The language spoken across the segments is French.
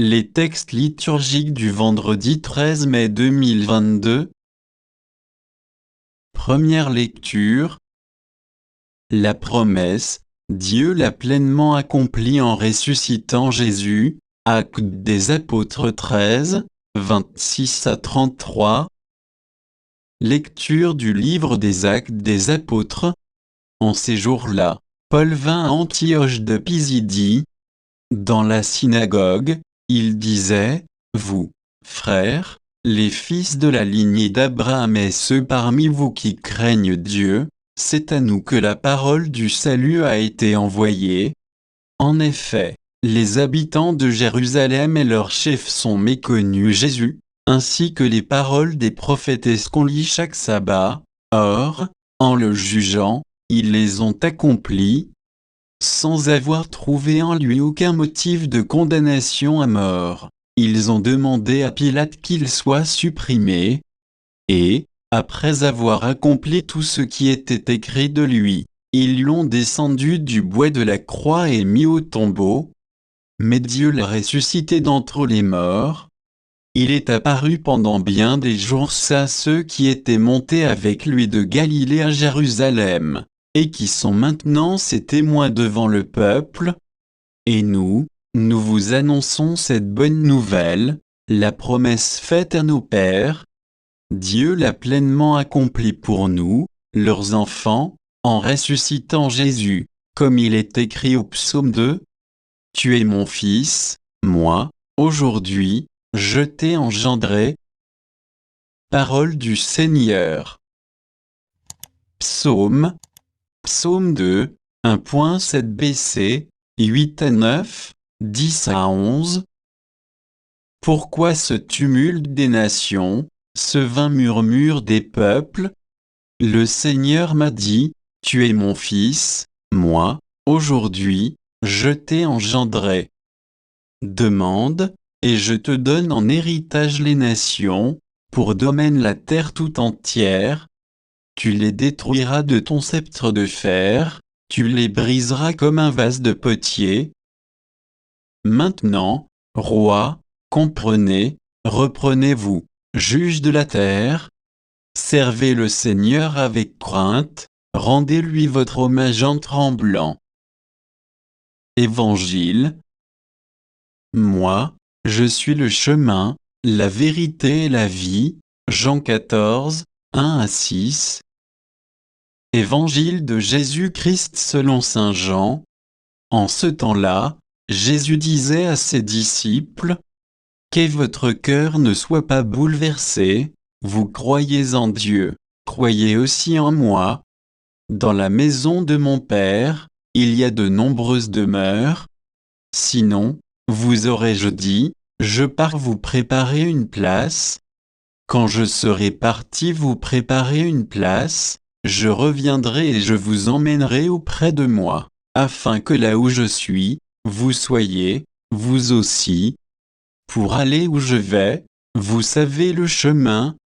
Les textes liturgiques du vendredi 13 mai 2022. Première lecture. La promesse, Dieu l'a pleinement accomplie en ressuscitant Jésus. Actes des Apôtres 13, 26 à 33. Lecture du livre des Actes des Apôtres. En ces jours-là, Paul vint à Antioche de Pisidie. Dans la synagogue, il disait, « Vous, frères, les fils de la lignée d'Abraham et ceux parmi vous qui craignent Dieu, c'est à nous que la parole du salut a été envoyée. En effet, les habitants de Jérusalem et leurs chefs sont méconnus Jésus, ainsi que les paroles des prophétesses qu'on lit chaque sabbat. Or, en le jugeant, ils les ont accomplies, sans avoir trouvé en lui aucun motif de condamnation à mort. Ils ont demandé à Pilate qu'il soit supprimé, et, après avoir accompli tout ce qui était écrit de lui, ils l'ont descendu du bois de la croix et mis au tombeau. Mais Dieu l'a ressuscité d'entre les morts. Il est apparu pendant bien des jours à ceux qui étaient montés avec lui de Galilée à Jérusalem, et qui sont maintenant ses témoins devant le peuple. Et nous vous annonçons cette bonne nouvelle, la promesse faite à nos pères. Dieu l'a pleinement accomplie pour nous, leurs enfants, en ressuscitant Jésus, comme il est écrit au psaume 2. « Tu es mon fils, moi, aujourd'hui, je t'ai engendré. » Parole du Seigneur. Psaume 2, 1.7 BC, 8 à 9, 10 à 11. Pourquoi ce tumulte des nations, ce vain murmure des peuples? Le Seigneur m'a dit, tu es mon fils, moi, aujourd'hui, je t'ai engendré. Demande, et je te donne en héritage les nations, pour domaine la terre tout entière. Tu les détruiras de ton sceptre de fer, tu les briseras comme un vase de potier. Maintenant, rois, comprenez, reprenez-vous, juges de la terre. Servez le Seigneur avec crainte, rendez-lui votre hommage en tremblant. Évangile. Moi, je suis le chemin, la vérité et la vie. Jean 14, 1 à 6. Évangile de Jésus-Christ selon saint Jean. En ce temps-là, Jésus disait à ses disciples, « Que votre cœur ne soit pas bouleversé, vous croyez en Dieu, croyez aussi en moi. Dans la maison de mon Père, il y a de nombreuses demeures. Sinon, vous aurais-je dit, je pars vous préparer une place. Quand je serai parti vous préparer une place, je reviendrai et je vous emmènerai auprès de moi, afin que là où je suis, vous soyez, vous aussi. Pour aller où je vais, vous savez le chemin. »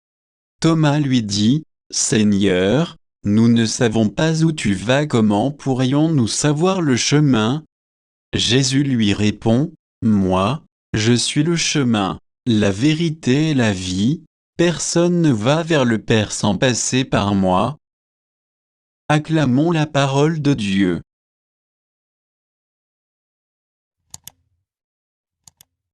Thomas lui dit, « Seigneur, nous ne savons pas où tu vas, comment pourrions-nous savoir le chemin ?» Jésus lui répond, « Moi, je suis le chemin, la vérité et la vie, personne ne va vers le Père sans passer par moi. » Acclamons la parole de Dieu.